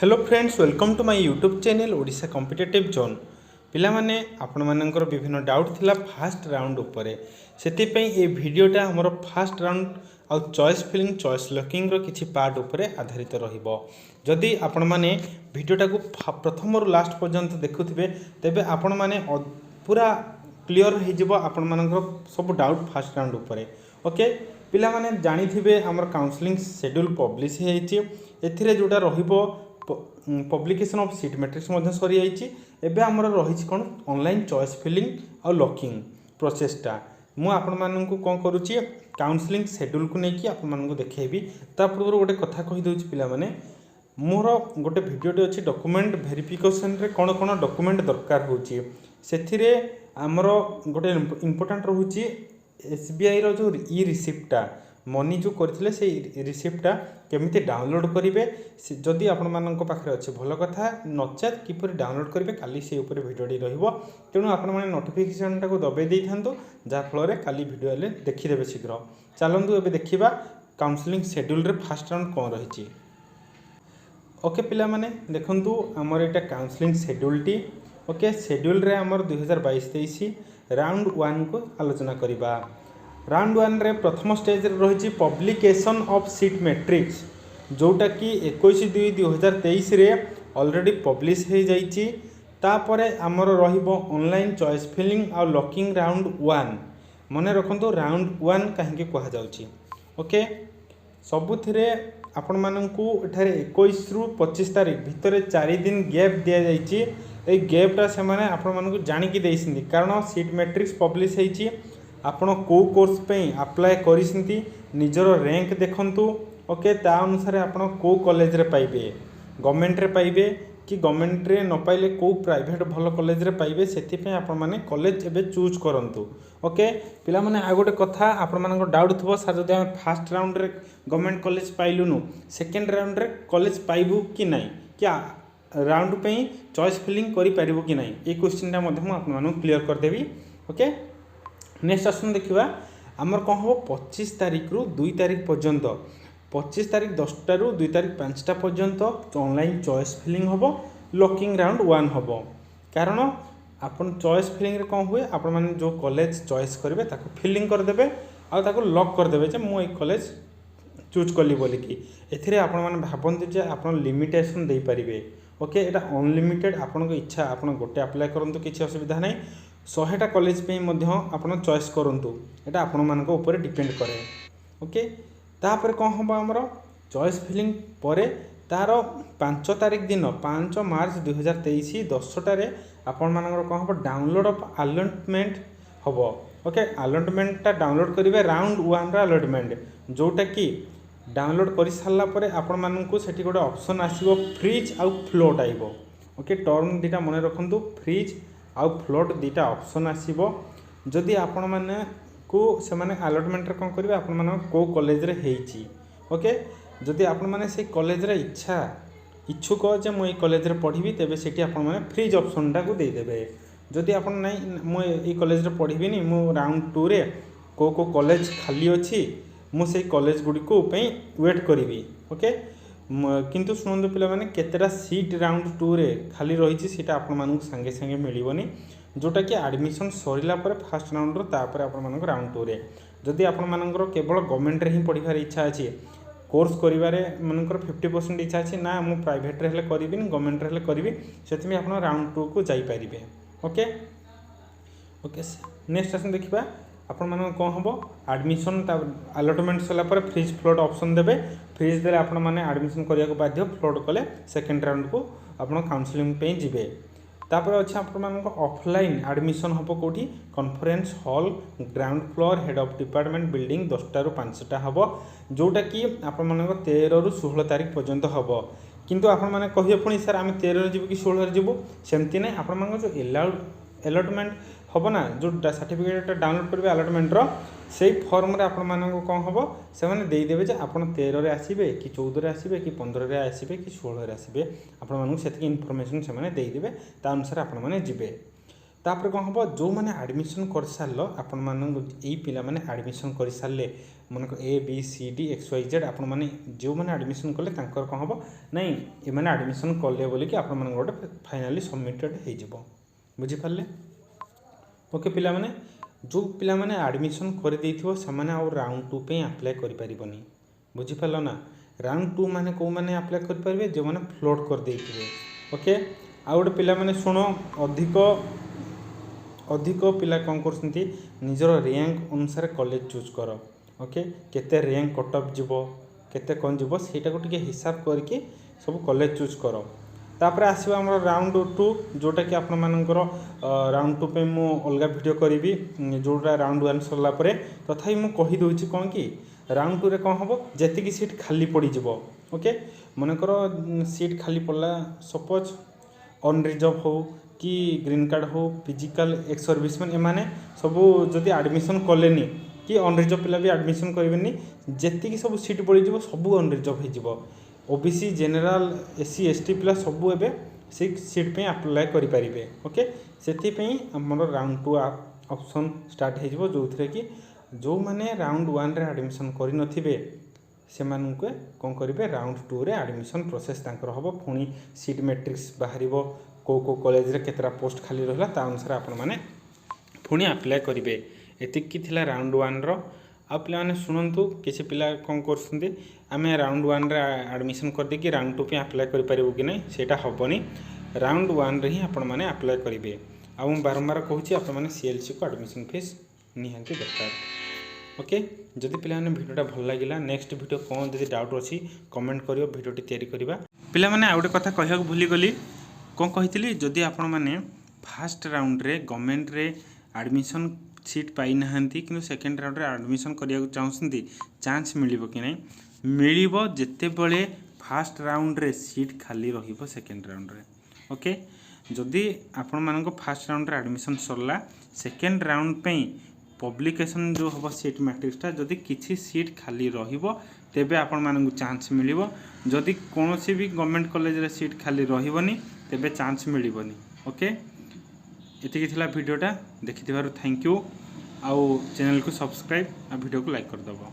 Hello friends, welcome to my YouTube channel Odisha competitive zone. पिला माने आपण मानकर विभिन्न डाउट थिला फास्ट राउंड उपरे सेति पई ए वीडियोटा हमर फास्ट राउंड आ चॉइस फिलिंग चॉइस लॉकिंग रो किछि पार्ट उपरे आधारित रहिबो। जदि आपण माने वीडियोटा को प्रथम रु लास्ट पर्यंत देखुथिबे तेबे आपण माने पूरा क्लियर हो जिवो आपण मानकर सब डाउट फास्ट राउंड उपरे। ओके पिला माने जानि थिबे हमर काउंसलिंग शेड्यूल पब्लिश हेछि एथिरे जोटा रहिबो पब्लिकेशन ऑफ सीट मैट्रिक्स सरी जाइए। एबे आमर रही कौन ऑनलाइन चॉइस फिलिंग और लॉकिंग प्रोसेसटा मु आपण माननकु कौन करुच्ची काउंसलिंग शेड्यूल को लेकिन आपण माननकु देखेबी। ता पूर्व गोटे कथा कहि दउछि पिला माने मोर गोटे वीडियोटे अच्छी डॉक्यूमेंट वेरिफिकेशन रे कौन कौन डॉक्यूमेंट दरकार होची सेथिरे आमर गोटे इंपोर्टेंट रहूची एसबीआई रो जो ई रिसिप्टटा मनी जो करथिले से रिसिप्टटा केमिति डाउनलोड करेंगे जदि आपण मानक पाखे अच्छे भल कथा नचेत किपर डाउनलोड करेंगे काली से ऊपर भिडियोटी रहिबो। तेणु आपण माने नोटिफिकेशनटा को दबाई दे थांतु जहाँफल काली भिडियो देखीदेवे शीघ्र। चलतु एबे देखिबा काउंसलिंग शेड्यूल रे फास्ट राउंड कौन रही। ओके पिला माने देखंतु हमर एटा काउंसलिंग शेड्यूलटी। ओके शेड्यूल रे हमर 2022-23 राउंड 1 को आलोचना करिबा। राउंड 1 रे प्रथम स्टेज रे रही पब्लिकेशन ऑफ सीट मैट्रिक्स जोटा कि 21/2/2023 रे ऑलरेडी पब्लिश हो जाइए। तापरे आमर रहिबो ऑनलाइन चॉइस फिलिंग और लॉकिंग राउंड 1। मन रखंतु राउंड 1 कहीं कह जाउची। ओके सबुथिरे आपण माननकु एठारे 21 रु 25 तारीख भितर 4 दिन गैप दिया जाइए। ए गैपटा से माने आपण माननकु जानिकी देइसिंदी कारण सीट मैट्रिक्स पब्लिश होइची आपण को कोर्स पे अप्लाई करिसिंती निजर रैंक देखंतु। ओके ता अनुसार आपण को कॉलेज रे पाइबे गवर्नमेंट रे पाइबे कि गवर्नमेंट रे न पाइले को प्राइवेट भल कॉलेज रे पाइबे सेति पे आपण माने कॉलेज एबे चूज करंतु। ओके पिला माने आ गोटे कथा आपण मानक डाउट थबो सर जदि हम फर्स्ट राउंड रे गवर्नमेंट कॉलेज पाइलुनु सेकंड राउंड रे कॉलेज पाइबु कि नाही क्या राउंड पे चॉइस फिलिंग करि पारिबु कि नाही ए क्वेश्चनटा मध्ये हम आपण मानक क्लियर कर देबी। ओके नेक्स्ट आसन देखिबा आमर कौन हम 25 तारीख रु 2 तारीख पर्यंत 25 तारीख 10टा रु 2 तारीख 5टा पर्यंत ऑनलाइन चॉइस फिलिंग हम लॉकिंग राउंड 1 हम। कारण आपन चॉइस फिलिंग रे कौन हुए आपण माने जो कॉलेज चॉइस करेंगे ताको फिलिंग करदेवे आ ताको लॉक करदेवे जे मु ए कॉलेज चूज कली बोली कि एथिरे आपण माने भाबंती जे आपण लिमिटेशन दे पारिबे। ओके एटा अनलिमिटेड आपण को इच्छा आपण गोटे अप्लाई करंतु किछि असुविधा नै 100टा कॉलेज पे मध्य आपण चॉइस करंतु एटा आपण मानक ऊपर डिपेंड करे। ओके तापर कौन हम आमर चॉइस फिलिंग परे तार 5 तारीख दिन 5 मार्च 2023 10टा रे आपण मानकर कौन हम डाउनलोड ऑफ अलॉटमेंट हम। ओके अलॉटमेंटटा डाउनलोड करेंगे राउंड 1 रा अलॉटमेंट जोटा कि डाउनलोड कर सारा पर आपण मानक सेठी गोटे ऑप्शन आसीबो फ्रीज आउ फ्लोट आइबो। ओके टर्म दीटा मन रखंतु फ्रीज आउ फ्लोट दीटा ऑप्शन आसीबो जदि आपण माने को से माने अलॉटमेंट रे कोन करिवे आपण माने को कॉलेज रे हेइची। ओके जदि आपण माने से कॉलेज रे इच्छुक जे मु ए कॉलेज रे पढ़िबी तेबे सेठी आपण माने फ्रीज ऑप्शन टा को दे देबे। जदि आपण नै मु ए कॉलेज रे पढ़िबिनी मु राउंड 2 रे को कॉलेज खाली अछि मु से कॉलेज गुडी को पे वेट करिवि। ओके किंतु शुणु पिला माने केतेटा सीट राउंड 2 रे खाली रही सीटा आपण मानक संगे संगे मिलबनी जोटा कि एडमिशन सरिला पर फर्स्ट राउंड रो तापर आपण मानक राउंड 2 रे जदि आपण मानकर केवल गवर्नमेंट रे ही पढ़िबार इच्छा अछि कोर्स करिवारे मानकर 50% इच्छा अछि ना मु प्राइवेट रे हेले करिबिन गवर्नमेंट रे हेले करिवि सेतिमे आपण राउंड 2 को जाई परिबे। ओके ओके नेक्स्ट आसन देखिबा आपण मानक कौन हम एडमिशन अलॉटमेंट सला पर फ्रीज फ्लोट ऑप्शन देबे फ्रीज देले आपण माने एडमिशन करिया को बाध्य फ्लोट कले सेकंड राउंड को आपण काउंसलिंग पे जिवे। तापर अच्छा आपण मानक ऑफलाइन एडमिशन हम कोठी conference hall ground floor head of department building 10टा रु 5टा हम जोटा कि आपण मानक 13 रु 16 तारीख पर्यंत हम। किंतु आपण माने कहिए पुनी सर आम 13 रे जीवु कि 16 रे जीवु सेमती नै आपण मानक जो अलॉटमेंट हम ना जो सर्टिफिकेट डाउनलोड करेंगे अलॉटमेंट रो से फॉर्म रे आपण मानक कौन हम से माने दे देबे जे आपण 13 रे आसीबे कि 14 रे आसीबे कि 15 रे आसीबे कि 16 रे आसीबे आपण मानक सेति इन्फॉर्मेशन से माने दे देबे ता अनुसार आपण माने जिबे। तापर कौन हम जो मैंने एडमिशन कर सार आपण यही पिला माने एडमिशन कर सारे मन A B C D X Y Z आपण मैंने जो मैंने एडमिशन कले कौन हम नाई ये एडमिशन कले बोलिकी आपण गोटे फाइनाली सबमिटेड हो बुझीपारे। ओके पिला माने जो पिला माने एडमिशन कर देथिबो समान आ राउंड 2 पे अप्लाई करि परिबनी बुझीपाल ना। राउंड 2 माने को माने अप्लाई करि परिबे जो माने फ्लोट कर देथिबे। ओके आ गोटे पिला माने सुनो अधिक पिला कौन करसंती निजर रैंक अनुसार कॉलेज चूज कर। ओके केते रैंक कट ऑफ जीवो केते कौन जीवो सेटा को टिके हिसाब करके सब कॉलेज चूज कर। तापर आसवा आम राउंड 2 जोटा कि आपण मानकर राउंड 2 पे मु अलग वीडियो करी जोटा राउंड 1 सरला परे तथापि मु कहि दोछि कौन कि राउंड 2 रे कौन हम जेतिकी सीट खाली पड़ी जीवो। ओके मनकर सीट खाली पड़ला सपोज अनरिजर्व हो कि ग्रीन कार्ड हो फिजिकल एक्स सर्विसमैन एमाने सब जदि एडमिशन कलेनी कि अनरिजर्व पिला भी एडमिशन करेंगे जेतिकी सब सीट पड़ी जीवो सब अनरिजर्व हो ओबीसी जेनराल एससी एसटी पिला सबू एबे से सीट पे अप्लाई करि परिबे। ओके सेति हमर राउंड 2 ऑप्शन स्टार्ट हो जिवो जो थरे कि जो माने राउंड 1 रे एडमिशन करि नथिबे से मानके कोन करिवे राउंड 2 रे एडमिशन प्रोसेस तांकर हबो पुनी सीट मैट्रिक्स बाहरिबो को कॉलेज रे केतरा पोस्ट खाली रहला ता अनुसार आपण माने पुनी अप्लाई करिवे। एतिकी थिला राउंड 1 रो आ पिला माने सुनंतु किसी पिला कौन करसुंदी आमे राउंड 1 रे एडमिशन कर दे कि राउंड 2 पे अप्लाई करि परिबो कि नै सेटा हबनी राउंड 1 रे ही आपण माने अप्लाई करिवे। आ हम बारंबार कहूची आपण माने सीएलसी को एडमिशन फीस निहांती दरकार। ओके जदि पिला माने वीडियोटा भल लागिला नेक्स्ट वीडियो कोन जदि डाउट अछि कमेंट करियो वीडियोटी तयारी करबा। पिला माने आ गोटे कथा कहया भूली गली कोन कहितली जदि आपण माने फर्स्ट राउंड रे गवर्नमेंट रे एडमिशन सीट पाई नहांती कि सेकेंड राउंड रे एडमिशन करिया चाहउछंती चांस मिलिबो कि नै मिलिबो जेते बळे फर्स्ट राउंड रे सीट खाली रहिबो सेकेंड राउंड रे। ओके जदि आपण मानको फर्स्ट राउंड रे एडमिशन सरला सेकेंड राउंड पे पब्लिकेशन जो हम सीट मैट्रिक्सटा जदि किसी सीट खाली रहिबो तेबे आपण मानकु चांस मिलिबो जदि कोनोसी भी गवर्नमेंट कॉलेज रे सीट खाली रहिबोनी तेबे चांस मिलिबोनी। ओके एतिकी थिला वीडियोटा देखिथिबारु थैंक यू आउ चैनल को सब्सक्राइब आ वीडियो को लाइक कर दबो।